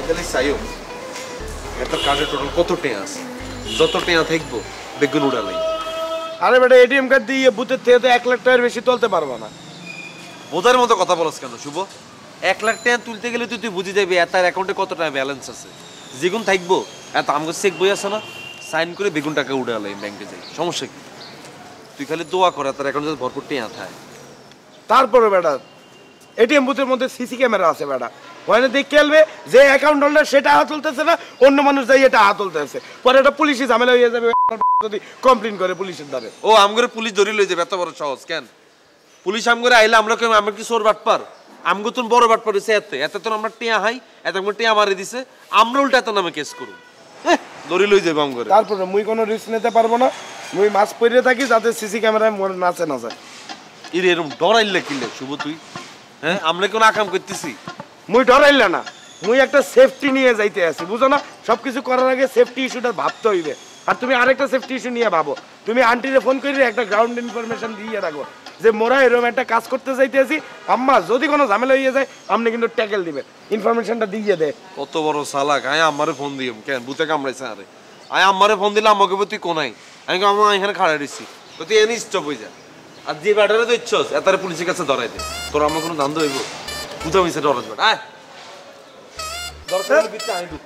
তাহলে চাইও একটা কার্ডে টোটাল কত টেয়া আছে, যত টেয়া থাকবো বেগুন উড়ালাই। আরে বেটা এটিএম কার্ড দিয়ে বুথের থেকে তো 1 লাখ টাকার বেশি তুলতে পারবো না। বোধার মতো কথা বলছ কেন শুভ? 1 লাখ টাকা তুলতে গেলে তুই বুঝে যাবি তার অ্যাকাউন্টে কত টাকা ব্যালেন্স আছে। যেগুন থাকবো এত আমাকে চেক বই আছে না, সাইন করে বেগুন টাকা উড়ালাই ব্যাংকে যাই, সমস্যা কি? তুই খালি দোয়া কর তার অ্যাকাউন্টে ভরপুর টেয়া থাকে। তারপরে বেটা এটিএম বুথের মধ্যে সিসি ক্যামেরা আছে বেটা, ওখানে দেখে খেলবে যে অ্যাকাউন্ট হোল্ডার সেটা হাত তুলতেছে না, অন্য মানুষ যাই এটা হাত তুলতেছে, পরে এটা পুলিশি ঝামেলা হয়ে যাবে যদি কমপ্লেন করে পুলিশের দ্বারে। ও আমগরে পুলিশ ধরে লই যাবে এত বড় সহজ কেন? পুলিশ আমগরে আইলে আমরা কেউ আমরা কি চোর বাটপার? আমগো তো বড় বাটপার হইছে এত তো আমরা টিয়া হাই এত আমরা টিয়া মারি দিছে, আমরা উল্টা এত নামে কেস করব, ধরে লই যাবে আমগরে। তারপরে মুই কোনো রিস্ক নিতে পারবো না, মুই মাছ পড়ে থাকি যাতে সিসি ক্যামেরায় মোর নাচে না যায়। এরকম ডরাইলে কিলে শুভ তুই? হ্যাঁ আমরা কোন আকাম করতেছি? মুই ডরাইলে না, মুই একটা সেফটি নিয়ে যাইতে আছি, বুঝো না? সবকিছু করার আগে সেফটি ইস্যুটা ভাবতে হইবে। আর তুমি আরেকটা সেফটি ইস্যু নিয়ে ভাবো, তুমি আন্টিরে ফোন করে একটা গ্রাউন্ড ইনফরমেশন দিয়ে রাখো যে মোরা এরকম একটা কাজ করতে যাইতে আছি, আম্মা যদি কোনো ঝামেলা হয়ে যায় আপনি কিন্তু ট্যাকেল দিবে, ইনফরমেশনটা দিয়ে দে। কত বড় চালাক! আয় আমারে ফোন দিও কেন? বুতে কামড়াইছে আরে। আয় আমারে ফোন দিলে আমাকে তুই কোনাই, আমি আমার এখানে খাড়া দিছি, তুই এনে স্টপ হয়ে যা। আর যে ব্যাটারে তো ইচ্ছস এতারে পুলিশের কাছে ধরাই দে, তোর আমার কোনো ধান্দা হইব? কোথাও মিশে ডরাস বেটা, আয় দরকার হলে বিতে আই ঢুক।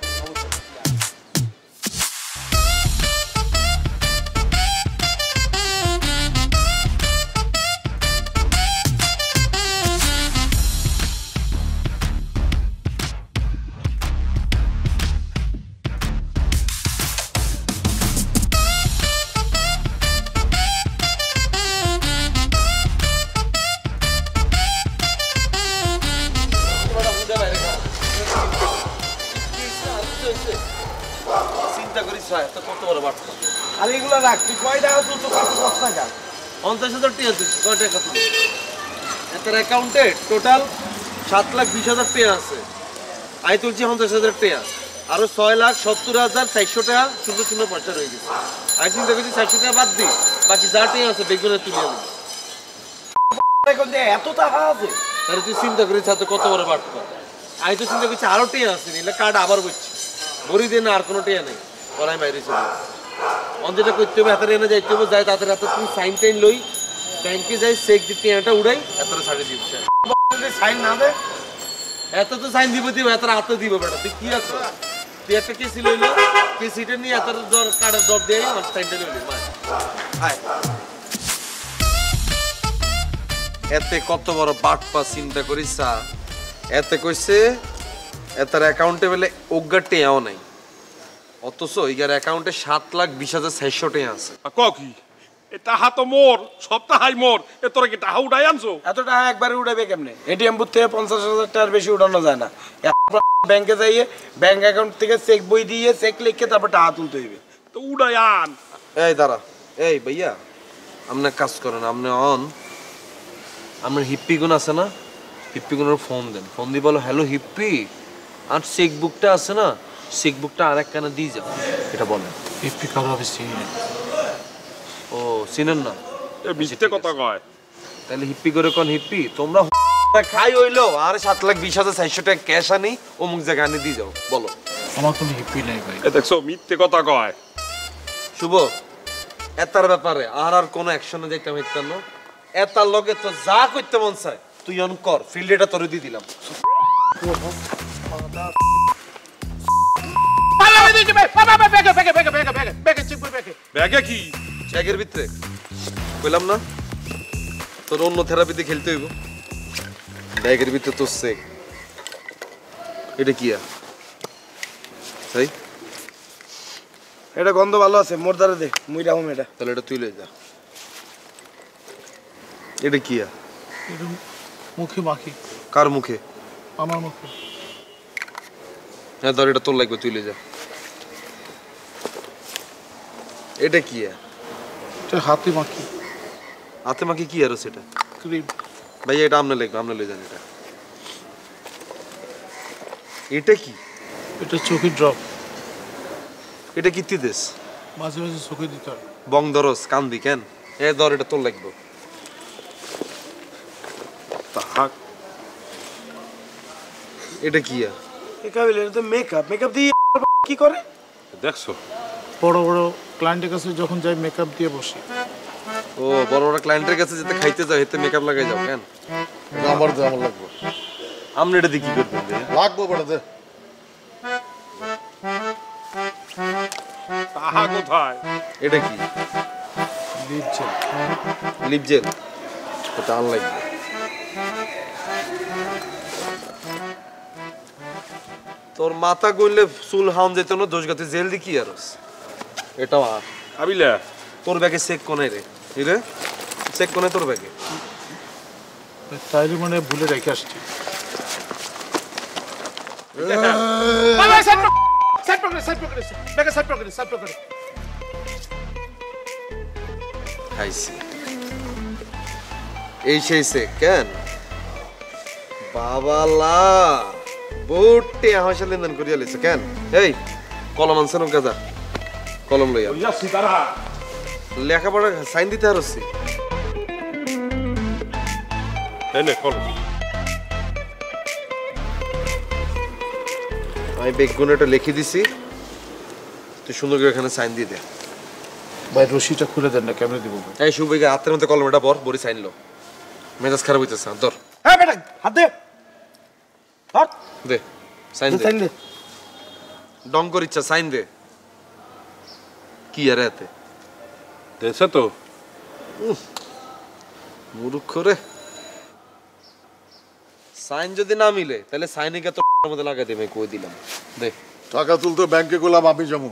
চিন্তা করিস কত বড় বার্তা। আর এগুলো রাখ, তুই কয় টাকা তুলছো কত টাকা? 50,000 টাকা তুলছি, কয় টাকা তুলছি? এটার অ্যাকাউন্টে টোটাল 7,20,000 টাকা আছে, আমি তুলছি 50,000 টাকা, আরো 6,70,400 টাকা শূন্য শূন্য পয়সা রয়ে গেছে। আমি চিন্তা করছি 400 টাকা বাদ দিই, বাকি যা টাকা আছে বেগুনে তুলে আনি। এত টাকা আছে? তাহলে তুই চিন্তা করিস কত বড় বার্তা। আমি তো চিন্তা করছি আরো টাকা আছে, নিলে কার্ড আবার বলছি ভরি দিয়ে না, আর কোনো টেয়া নেই, পড়াই বাইরে চলে যেটা করতে হবে হাতে এনে যাইতে হবে, যাই তাদের হাতে তুমি সাইন টাইন লই ব্যাংকে যাই চেক দিয়ে টেয়াটা উড়াই এতটা ছাড়ে দিব। সাইন না দে এত তো সাইন দিব এত হাতে দিব বেটা, তুই কি আছো? তুই একটা কেসি লইলো, কেসিটা নিয়ে এত কার্ডের দর দিয়ে আমার সাইনটা লইলি এতে কত বড় বাটপা চিন্তা করিস। এতে কইছে এটার অ্যাকাউন্টে বলে অজ্ঞা টেয়াও নাই, অথচ ইগার অ্যাকাউন্টে 7,20,400 টাকা আছে। কি টাহা তো মোর, সব টাহাই মোর, এ তোরা কি টাহা উঠাই আনছো? এত টাকা একবারে উঠাবে কেমনে? এটিএম বুথ থেকে 50,000 টাকার বেশি উঠানো যায় না, ব্যাংকে যাইয়ে ব্যাংক অ্যাকাউন্ট থেকে চেক বই দিয়ে চেক লিখে তারপর টাকা তুলতে হইবে। তো উঠাই আন। এই দাঁড়া, এই ভাইয়া আপনি কাজ করেন, আপনি আপনার হিপ্পি গুণ আছে না, হিপ্পি গুণের ফোন দেন, ফোন দিয়ে বলো হ্যালো হিপ্পি, আর চেকবুকটা আছে না, চেকবুকটা আর এক কানে দিয়ে যাও, এটা বলেন। হিপ্পি কারো চিনি না। ও চিনেন না? মিথ্যে কথা কয়। তাহলে হিপ্পি করে কোন হিপ্পি তোমরা খাই হইলো, আর 7,20,400 টাকা ক্যাশ আনি অমুক জায়গায় আনি দিয়ে যাও, বলো। আমার কোনো হিপ্পি নাই ভাই। দেখছো মিথ্যে কথা কয়। শুভ এতার ব্যাপারে আর কোনো অ্যাকশনে যাইতে হইতাম না, এতার লগে তো যা করতে মন চায় তুই অন কর, ফিল্ড এটা তোরে দিয়ে দিলাম। ব্যাগে কি? চেকের ভিতরে কইলাম না তোর অন্য থেরাপিতে খেলতে হইব, ব্যাগের ভিতরে তোর চেক। এটা কি তাই? এটা গন্ধ ভালো আছে, মোর দ্বারা দে, মুই রাখুম এটা। তাহলে এটা তুই লই যা। এটা কি মুখে মাখি। কার মুখে? আমার মুখে। হ্যাঁ ধর, এটা তোর লাগবে, তুই লই যা। এটা কি? এটা হাতে মাখি। হাতে মাখি কি আর সেটা? ক্রিম। ভাই এটা আমনে লাগবে, আমনে লই যান। এটা এটা কি? এটা চোখে ড্রপ। এটা কি তিদেস? মাঝে মাঝে চোখে দিতে হয়। বং দরস কান্দি কেন? এ ধর, এটা তোর লাগবে। এটা কি? কাবিল এটা তো মেকআপ দিয়ে কি করে? দেখছো বড় বড় ক্লায়েন্টের কাছে যখন যাই মেকআপ দিয়ে বসি। ও বড় বড় ক্লায়েন্টের কাছে যেতে খাইতে যাও এতে মেকআপ লাগাই যাও কেন? আমার লাগবে। আপনি এটা দিয়ে কি করবেন ভাইয়া? লাগবো বড় দে। তাহা কোথায়? এটা কি? Lip gel. এটা আন লাগবে। তোর মাথা গইলে চুল হাউন যেত না দোষ গাতে জেল দি কি আরস? এটাও আর কাবিলা তোর ব্যাগে চেক কোনে রে? রে চেক কোনে তোর ব্যাগে? তাইলে মানে ভুলে রেখে আসছি। খাইছি এই সেই চেক কেন? বাবালা বুটে হাসা লেনদেন করিয়া লিছে কেন? এই কলম আনছেন কাজা কলম লইয়া ওইয়া সিতারা লেখাপড়া সাইন দিতে হারছি। এনে কল আমি বেগুনেটা লিখে দিছি, তুই সুন্দর করে এখানে সাইন দিয়ে দে। ভাই রশিটা খুলে দেন না, কেমনে দিব? এই শুভকে হাতের মধ্যে কলমটা বরি সাইন লো। মেজাজ খারাপ হইতেছে ধর। হ্যাঁ বেটা হাত দে, হাত দে সাইন দে। সাইন দে। ডং কর ইচ্ছা সাইন দে। কি আর এতে দেছে তো মূর্খ রে। সাইন যদি না মিলে তাহলে সাইনিকে তো মধ্যে লাগাই দেবে কই দিলাম। দে টাকা তুলতে ব্যাংকে গেলাম, আমি যাবো।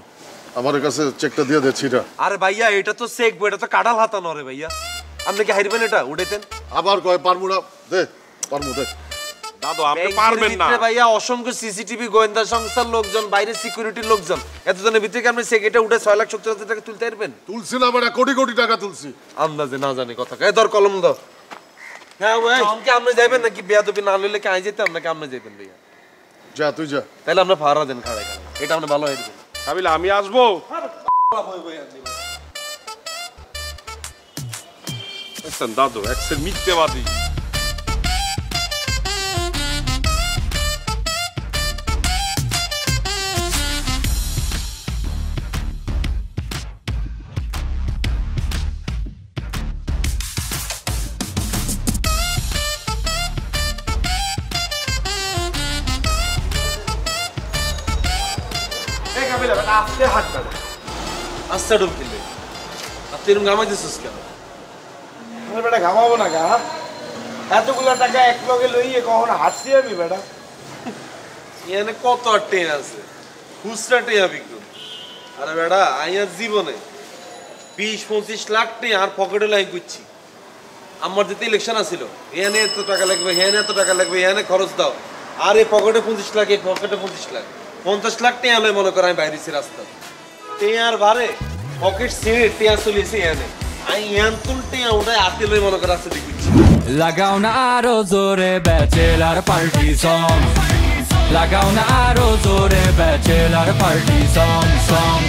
আমার কাছে চেকটা দিয়ে দে ছিটা। আরে ভাইয়া এটা তো চেক বই, এটা তো কাঁঠাল হাতানো রে ভাইয়া। আপনি কি হারবেন এটা উঠাইতেন? আবার কয় পারমু না, দে পারমু দে। দাদু আপনি পারবেন না ভাইয়া। অসংখ্য সিসিটিভি গোয়েন্দা সংস্থার লোকজন, বাইরে সিকিউরিটির লোকজন, এতজনের ভিতরে আপনি চেক এটা উঠে 6,70,000 টাকা তুলতে পারবেন? তুলছি না বেটা, কোটি কোটি টাকা তুলছি। আন্দাজে না জানি কথা কয়। ধর কলম দাও। হ্যাঁ ভাই কি আপনি যাবেন নাকি? বেয়াদবি না লইলে কি আই যেতে আপনাকে? আপনি যাবেন ভাইয়া? যা তুই যা। তাহলে আপনি ফাড়া দেন খাড়া খাড়া, এটা আপনি ভালো হয়ে যাবে। কাবিলা আমি আসবো। দাদু একসের মিথ্যেবাদী। আস্তে হাত কাটা, আচ্ছা ডুব কিনলে আপনি এরকম গামাই দিচ্ছিস কেন? আমার বেটা ঘামাবো না গা। এতগুলো টাকা এক লগে লইয়ে কখনো হাঁটছি আমি বেটা? এখানে কত আর ট্রেন আছে, খুচরা টেয়া বিক্রম। আরে বেটা আইয়ার জীবনে 20-25 লাখ টাকা আর পকেটে লাইন করছি। আমার যেতে ইলেকশন আসছিল, এখানে এত টাকা লাগবে, এখানে এত টাকা লাগবে, এখানে খরচ দাও। আর এই পকেটে 25 লাখ, এই পকেটে 25 লাখ, 50 লাখ টাকা লয় মনে করে আমি বাইরেছি রাস্তা। টেয়ার ভারে পকেট ছিঁড়ে টেয়া চলিয়েছি এখানে। আমি এখান তুল টেয়া ওটাই হাতে লই মনে করে রাস্তা দেখছি। লাগাও না আরো জোরে ব্যাচেলার পার্টি সং, লাগাও না আরো জোরে ব্যাচেলার পার্টি সং সং।